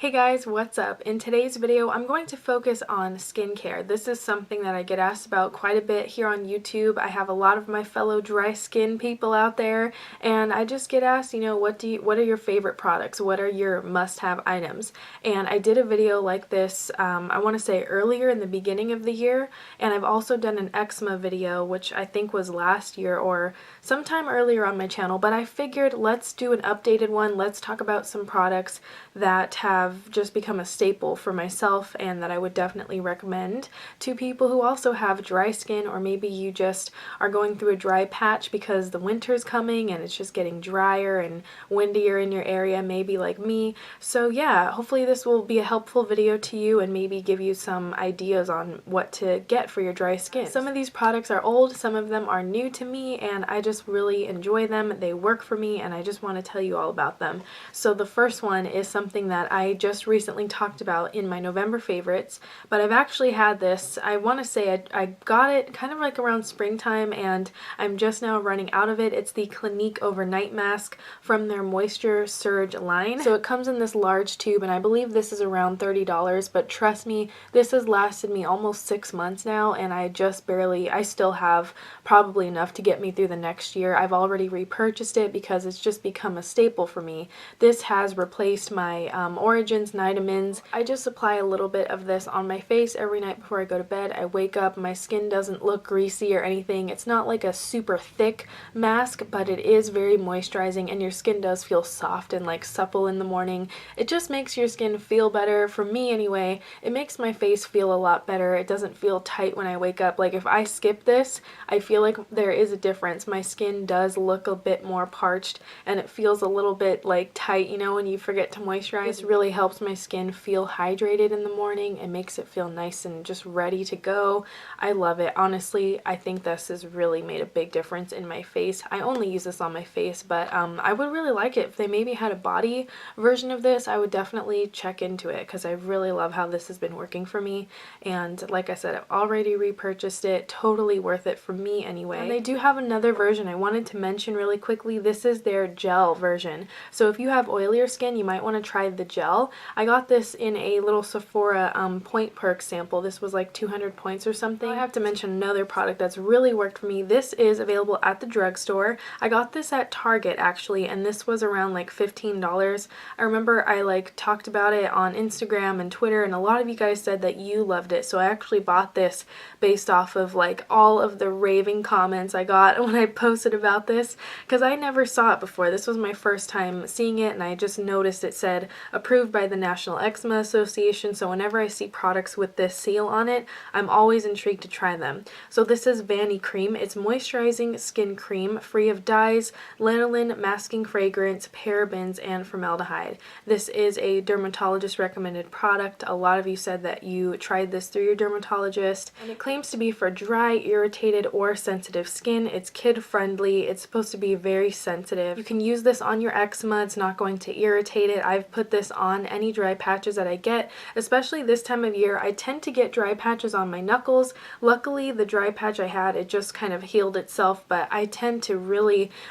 Hey guys, what's up? In today's video, I'm going to focus on skincare. This is something that I get asked about quite a bit here on YouTube. I have a lot of my fellow dry skin people out there, and I just get asked, what are your favorite products? What are your must-have items? And I did a video like this, I want to say earlier in the beginning of the year, and I've also done an eczema video, which I think was last year or sometime earlier on my channel, but I figured let's do an updated one. Let's talk about some products that have just become a staple for myself and that I would definitely recommend to people who also have dry skin, or maybe you just are going through a dry patch because the winter's coming and it's just getting drier and windier in your area, maybe like me. So yeah, hopefully this will be a helpful video to you and maybe give you some ideas on what to get for your dry skin. Some of these products are old, some of them are new to me, and I just really enjoy them. They work for me and I just want to tell you all about them. So the first one is something that I just recently talked about in my November favorites, but I've actually had this, I want to say I got it kind of like around springtime and I'm just now running out of it. It's the Clinique Overnight Mask from their Moisture Surge line. So it comes in this large tube and I believe this is around $30, but trust me, this has lasted me almost 6 months now and I still have probably enough to get me through the next year. I've already repurchased it because it's just become a staple for me. This has replaced my Origins Nitamins. I just apply a little bit of this on my face every night before I go to bed. I wake up, my skin doesn't look greasy or anything. It's not like a super thick mask, but it is very moisturizing and your skin does feel soft and like supple in the morning. It just makes your skin feel better. For me anyway, it makes my face feel a lot better. It doesn't feel tight when I wake up. Like if I skip this, I feel like there is a difference. My skin does look a bit more parched and it feels a little bit like tight, when you forget to moisturize. This really helps my skin feel hydrated in the morning and makes it feel nice and just ready to go. I love it. Honestly, I think this has really made a big difference in my face. I only use this on my face, but I would really like it if they maybe had a body version of this. I would definitely check into it because I really love how this has been working for me. And like I said, I've already repurchased it. Totally worth it for me anyway. And they do have another version I wanted to mention really quickly. This is their gel version. So if you have oilier skin, you might want to try the gel. I got this in a little Sephora point perk sample. This was like 200 points or something. I have to mention another product that's really worked for me. This is available at the drugstore. I got this at Target actually, and this was around like $15. I remember I like talked about it on Instagram and Twitter, and a lot of you guys said that you loved it. So I actually bought this based off of like all of the raving comments I got when I posted about this, because I never saw it before. This was my first time seeing it, and I just noticed it said approved by the National Eczema Association. So whenever I see products with this seal on it, I'm always intrigued to try them. So this is Vanny Cream. It's moisturizing skin cream free of dyes, lanolin, masking fragrance, parabens, and formaldehyde. This is a dermatologist recommended product. A lot of you said that you tried this through your dermatologist, and it claims to be for dry, irritated, or sensitive skin. It's kid friendly. It's supposed to be very sensitive. You can use this on your eczema. It's not going to irritate it. I've put this on any dry patches that I get, especially this time of year. I tend to get dry patches on my knuckles. Luckily, the dry patch I had, it just kind of healed itself, but I tend to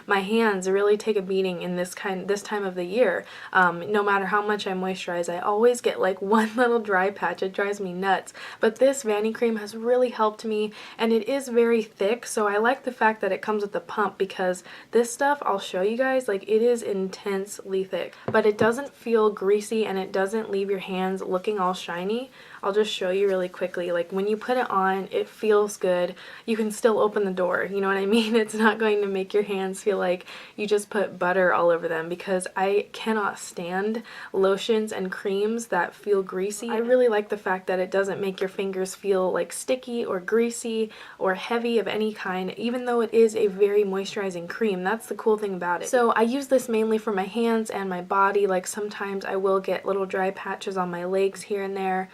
my hands really take a beating in this time of the year. No matter how much I moisturize, I always get like one little dry patch. It drives me nuts. But this Vanny Cream has really helped me, and it is very thick, so I like the fact that it comes with a pump, because this stuff, I'll show you guys, like it is intensely thick, but it doesn't feel greasy and it doesn't leave your hands looking all shiny. I'll just show you really quickly. Like when you put it on, it feels good. You can still open the door, you know what I mean? It's not going to make your hands feel like you just put butter all over them, because I cannot stand lotions and creams that feel greasy. I really like the fact that it doesn't make your fingers feel like sticky or greasy or heavy of any kind, even though it is a very moisturizing cream. That's the cool thing about it. So I use this mainly for my hands and my body. Like sometimes I will get little dry patches on my legs here and there.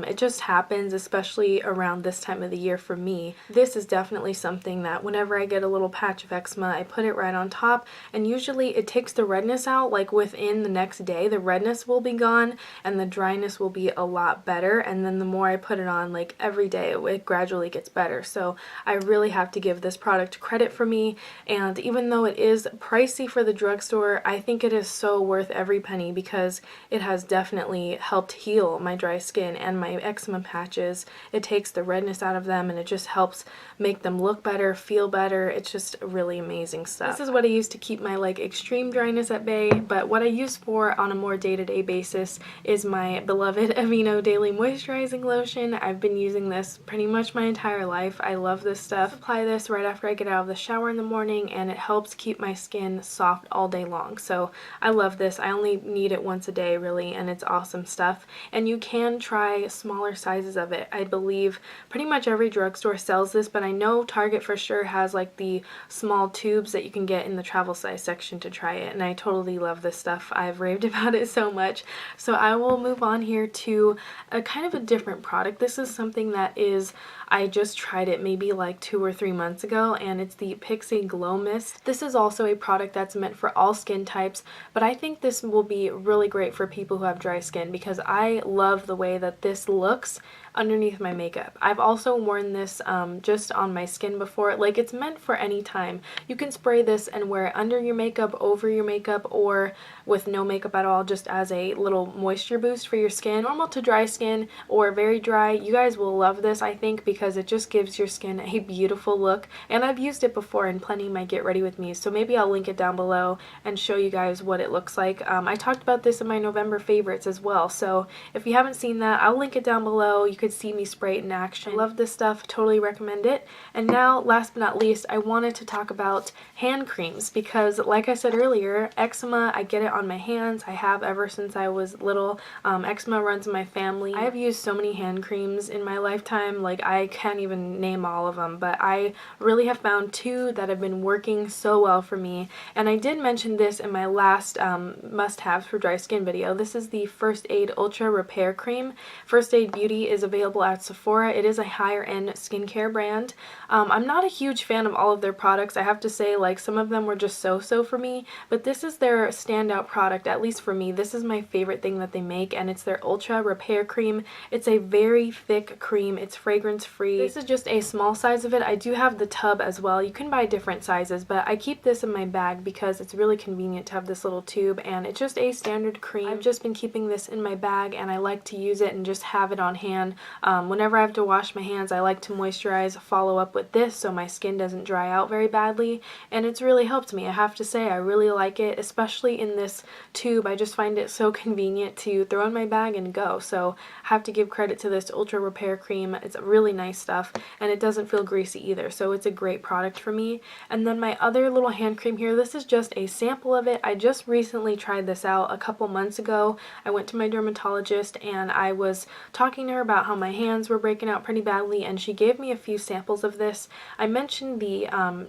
It just happens, especially around this time of the year for me. This is definitely something that whenever I get a little patch of eczema, I put it right on top, and usually it takes the redness out. Like within the next day, the redness will be gone and the dryness will be a lot better, and then the more I put it on, like every day, it gradually gets better. So I really have to give this product credit for me, and even though it is pricey for the drugstore, I think it is so worth every penny because it has definitely helped heal my dry skin and my eczema patches. It takes the redness out of them and it just helps make them look better, feel better. It's just really amazing stuff. This is what I use to keep my like extreme dryness at bay, but what I use for on a more day-to-day basis is my beloved Aveeno Daily Moisturizing Lotion. I've been using this pretty much my entire life. I love this stuff. I apply this right after I get out of the shower in the morning, and it helps keep my skin soft all day long. So I love this. I only need it once a day really, and it's awesome stuff. And you can try smaller sizes of it. I believe pretty much every drugstore sells this, but I know Target for sure has like the small tubes that you can get in the travel size section to try it, and I totally love this stuff. I've raved about it so much. So I will move on here to a kind of a different product. This is something that is, I just tried it maybe like 2 or 3 months ago, and it's the Pixi Glow Mist. This is also a product that's meant for all skin types, but I think this will be really great for people who have dry skin because I love the way that this looks underneath my makeup. I've also worn this just on my skin before. Like, it's meant for any time. You can spray this and wear it under your makeup, over your makeup, or with no makeup at all, just as a little moisture boost for your skin. Normal to dry skin or very dry, you guys will love this, I think, because it just gives your skin a beautiful look. And I've used it before in plenty of my Get Ready With Me, so maybe I'll link it down below and show you guys what it looks like. I talked about this in my November favorites as well, so if you haven't seen that, I'll link it down below. You could see me spray it in action. I love this stuff, totally recommend it. And now, last but not least, I wanted to talk about hand creams because, like I said earlier, eczema, I get it on my hands. I have ever since I was little. Eczema runs in my family. I have used so many hand creams in my lifetime, like I can't even name all of them, but I really have found 2 that have been working so well for me. And I did mention this in my last must-haves for dry skin video. This is the First Aid Ultra Repair Cream. First Aid Beauty is available at Sephora. It is a higher end skincare brand. I'm not a huge fan of all of their products. I have to say, like, some of them were just so-so for me, but this is their standout product, at least for me. This is my favorite thing that they make, and it's their Ultra Repair Cream. It's a very thick cream. It's fragrance free. This is just a small size of it. I do have the tub as well. You can buy different sizes, but I keep this in my bag because it's really convenient to have this little tube, and it's just a standard cream. I've just been keeping this in my bag, and I like to use it and just have it on hand. Whenever I have to wash my hands, I like to moisturize, follow up with this so my skin doesn't dry out very badly, and it's really helped me. I have to say, I really like it, especially in this tube. I just find it so convenient to throw in my bag and go. So I have to give credit to this Ultra Repair Cream. It's really nice stuff, and it doesn't feel greasy either, so it's a great product for me. And then my other little hand cream here, this is just a sample of it. I just recently tried this out a couple months ago. I went to my dermatologist and I was talking to her about how my hands were breaking out pretty badly, and she gave me a few samples of this. I mentioned the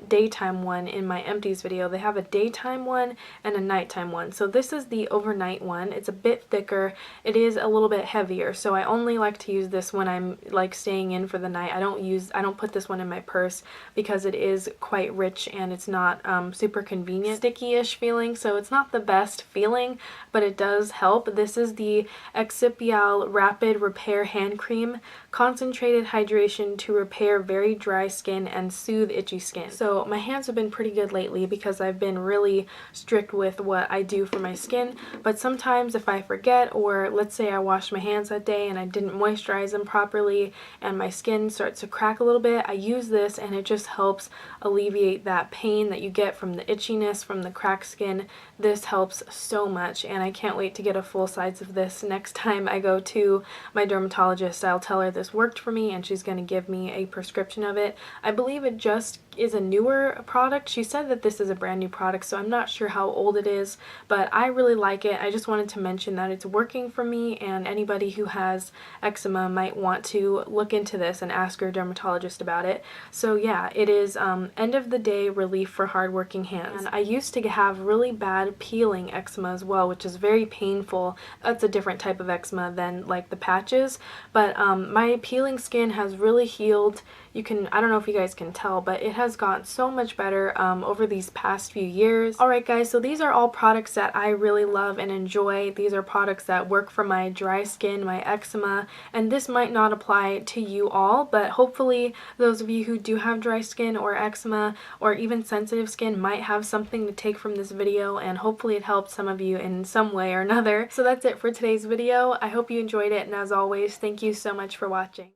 daytime one in my empties video. They have a daytime one and a nighttime one. So this is the overnight one. It's a bit thicker. It is a little bit heavier, so I only like to use this when I'm like staying in for the night. I don't put this one in my purse because it is quite rich and it's not super convenient. Sticky-ish feeling, so it's not the best feeling, but it does help. This is the Excipial Rapid Repair Hand Cream. Concentrated hydration to repair very dry skin and soothe itchy skin. So my hands have been pretty good lately because I've been really strict with what I do for my skin, but sometimes if I forget, or let's say I washed my hands that day and I didn't moisturize them properly and my skin starts to crack a little bit, I use this and it just helps alleviate that pain that you get from the itchiness from the cracked skin. This helps so much, and I can't wait to get a full size of this next time I go to my dermatologist. I'll tell her this worked for me and she's going to give me a prescription of it. I believe it just is a newer product. She said that this is a brand new product, so I'm not sure how old it is, but I really like it. I just wanted to mention that it's working for me, and anybody who has eczema might want to look into this and ask your dermatologist about it. So yeah, it is end of the day relief for hardworking hands. And I used to have really bad peeling eczema as well, which is very painful. That's a different type of eczema than like the patches, but my peeling skin has really healed. You can, I don't know if you guys can tell, but it has gotten so much better over these past few years. Alright guys, so these are all products that I really love and enjoy. These are products that work for my dry skin, my eczema, and this might not apply to you all, but hopefully those of you who do have dry skin or eczema or even sensitive skin might have something to take from this video, and hopefully it helped some of you in some way or another. So that's it for today's video. I hope you enjoyed it, and as always, thank you so much for watching.